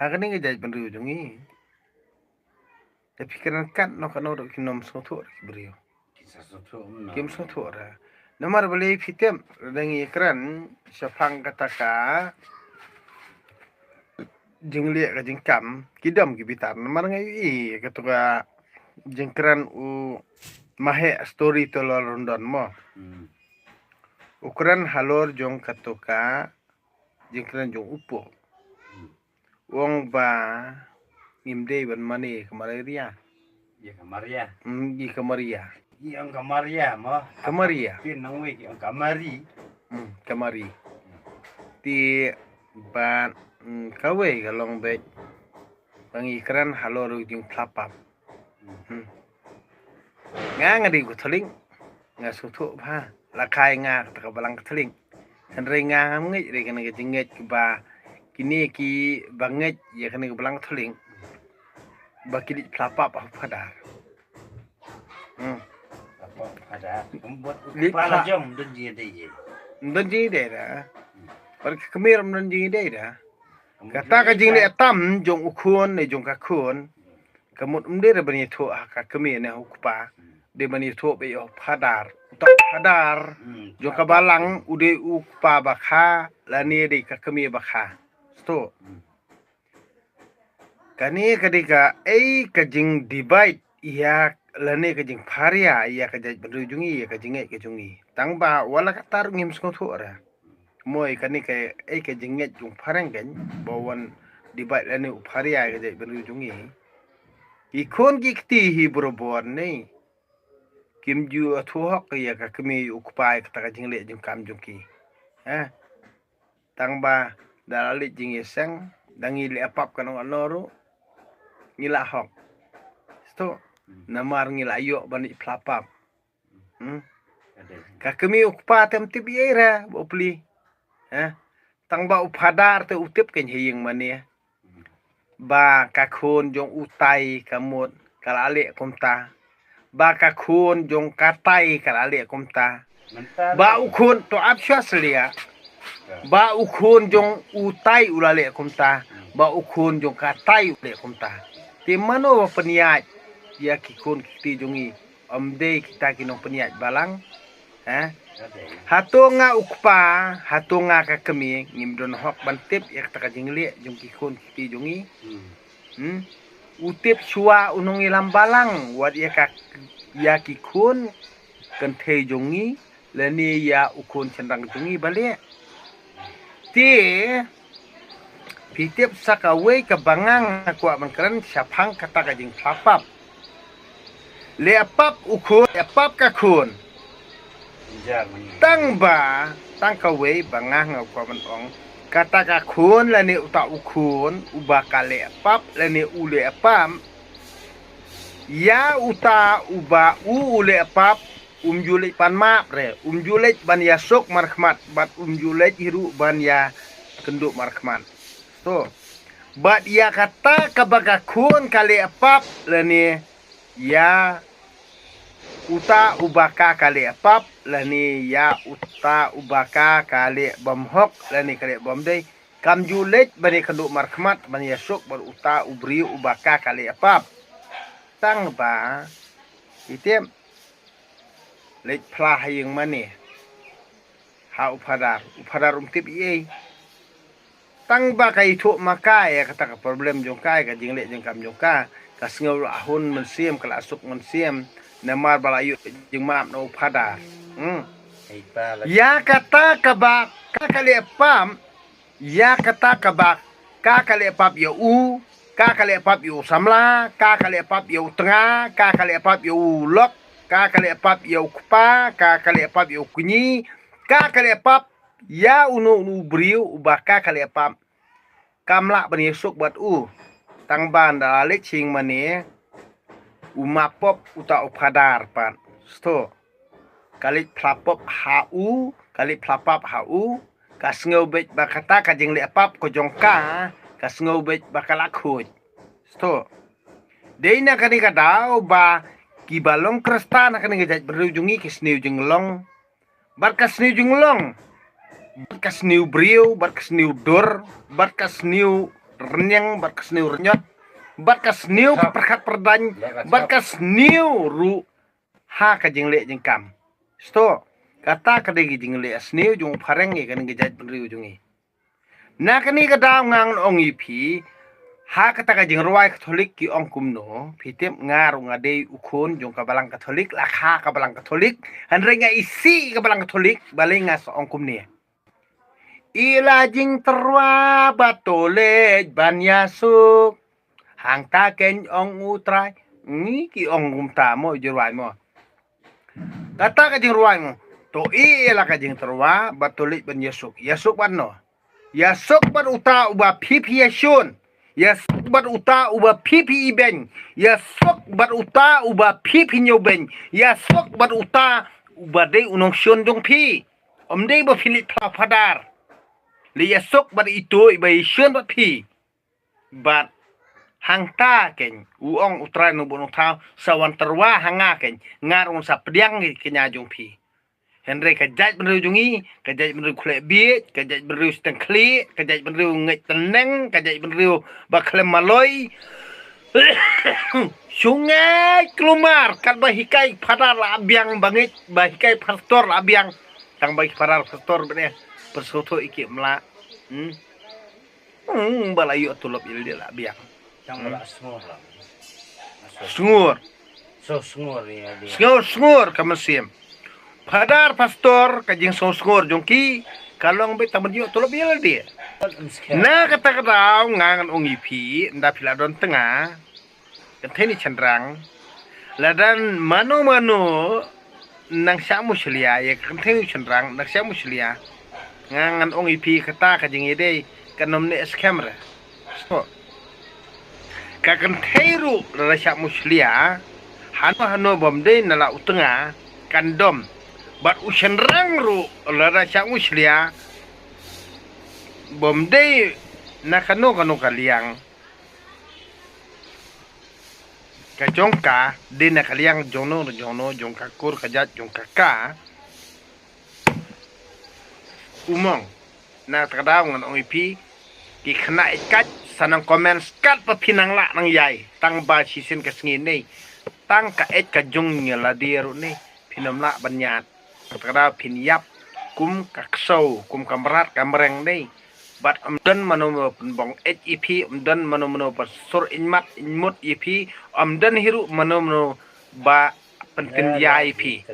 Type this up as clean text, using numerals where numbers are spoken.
Hakani ngejaj beriu jungi. Tapi kan no kano do kinom soto beriu. Kisah soto no. Kim soto ra. Namar beli fitem dangi kran syafang kataka jingli ka jingkam kidam gibitan namar ngai katuka jingkran u mahe story to london mo. Ukuran halor jong katuka jingkran jong upo. Wong ba ngimde ban mani kamaria. Ya kamaria. Di kamaria. Yang kamaria mo. Kamaria. Pinang wiki yang kamari. Kamari. Ti ban kawe galong bet. Pangikran halor jing plapap. Nga ngadi ko tuling. Nga suto ba. Lakay nga kataka balang tuling. Henry nga ngai re kana jinget ba kini ki banget ya kana balang tuling. Bakili plapap apa padar. Apa ada membuat kepala jom donji deh. Donji deh dah. Par kemir donji deh dah. Kata ka jing le tam jong ukun ne jong ka kun. Kamut umde re bani tho ka kemir ne hukpa. De bani tho be yo padar. Utak padar. Jong ka balang ude ukpa bakha lani de ka kemir bakha. Sto. Kani kadika ka jing divide iya lane ka jing pharia iya ka jaj berujungi iya ka jingai ka jungi tangba wala ka tar ngim skotho ra moi kani ka ka jinget jung pharang gan bawan divide lane u pharia ka jaj berujungi ikon gikti hi brobon nei kim ju athu hok iya ka kemi ukpai ka ta jingle jing kam jungki tangba dalali jing yesang dangi le apap kanong anoru ngila hok sto namar ngila yo bani plapap kakemi ukpa tem tip yera bopli tangba upadar te utip ken hiyeng mani ba kakun jong utai kamut kalale komta ba kakun jong katai kalale komta ba ukun to absyaslia ba ukun jong utai ulale komta ba ukun jong katai ulale komta ti mano peniat ya kikun kiti jungi omde kita kinong peniat balang hatunga ukpa hatunga ka kemi ngimdon hok bantip ya kata jingli jung kikun kiti jungi utip suwa unong ilam balang wat ya kikun kenthe jungi leni ya ukun cendang jungi balik ti pitip sakawe kebangang aku mengkeren syapang kata kajing plapap le apap ukun apap kakun tangba tangkawe bangang aku menong kata kakun lani uta ukun ubaka le apap lani ule apam ya uta uba ule apap umjulit pan map re umjulit ban ya sok markhmat bat umjulit hiru ban ya kenduk markhmat so bat ya kata kabagakun kali apap lani ya uta ubaka kali apap lani ya uta ubaka kali bomhok lani kali bomdei kamjulet bani kenduk markhmat bani ya sok bar uta ubri ubaka kali apap tangba item lek plah yang mani ha upadar umtip ye tangba kai thu makai ya kata problem jong kai ka jingle jeng kam jong ka kasngau ahun mensiam kala asuk mensiam namar balayu jeng maap no upadar ya kata kabak ka kali pam ya kata kabak ka kali pap yo u ka kali pap yo samla ka kali pap yo tengah ka kali pap yo lok ka kali pap yo kupa ka kali pap yo kunyi ka kali pap ya unu briu ubaka kali pap kamla bani sok buat tangban dalalik sing mani umapop uta upadar pan sto kali plapop hau kali plapap hau kasngau bet bakata kajing le apap ko jongka kasngau bet bakalakhut sto deina kani kadau ba kibalong krastana kani gajat berujungi kisniu jenglong barkas niu jenglong barkas niu brio barkas niu dor barkas niu renyang bat kasniu renyot bat kasniu perkat perdañ bat kasniu ru ha ka jing le jing kam sto kata kadegi jing le asniu jung phareng e kan gejat riu jungi na kani ka daw ngang ong ipi ha kata ka jing ruai katolik ki ong kumno pitip ngaru ngade ukun jung ka balang katolik la ha ka balang katolik hanre nga isi ka balang katolik balinga sa ong kumni ila jing terwa batole banyasuk hang ta ken ong utrai ni ki ong kumta mo jirwai mo kata ka jing ruai mo to ila ka jing terwa batolik banyasuk yasuk ban no yasuk ban uta uba pipi yasun yasuk ban uta uba pipi ibeng yasuk ban uta uba pipi nyobeng yasuk ban uta uba de unong shun jong pi dei ba filit padar li yasuk ban itu iba shun bat pi bat hang ta ken uong utrai no bonong tau sawan terwa hanga ken ngarong sa pediang kenya jong pi Henry kajat benriu jungi, kajat benriu kulek biet, kajat benriu seteng kli, kajat benriu ngej teneng, kajat benriu baklem maloi. Sungai kelumar, kan bahikai padar la abiang bangit, bahikai pastor la abiang, tang bahi padar pastor bener, persoto iki mela. Balayu tulop il la abiang. Tang mela sungur lah. Sungur. So sungur ya dia. Sungur kamesim. Padar pastor kajing sungur jongki kalong be tamen yo tulop il dia. Na kata ngangan ong ipi nda piladon tengah. Kenteni cendrang. Ladan mano nang syamu selia ya kenteni cendrang nang syamu selia. Ngangan ong ipi kata kajing ide kanom ne scamera. So. Ka kenteru la syamu selia. Hano bomde nala utenga kandom. Bat usenrang ru la syamu selia. Bomde nakano kaliang. Kajongka de nakaliang jono jongka kur kajat jongka ka umong na tadaw ngan ong ipi ki khna ikat sanang comment skat pa pinang la nang yai tang ba sisin ka sngin nei tang ka et ka jong ngela diru nei pinam la banyat tadaw pin yap kum kaksau kum kamrat kamreng nei bat amdan mano bong HEP amdan mano pasur inmut EP amdan hiru mano ba pentin ya EP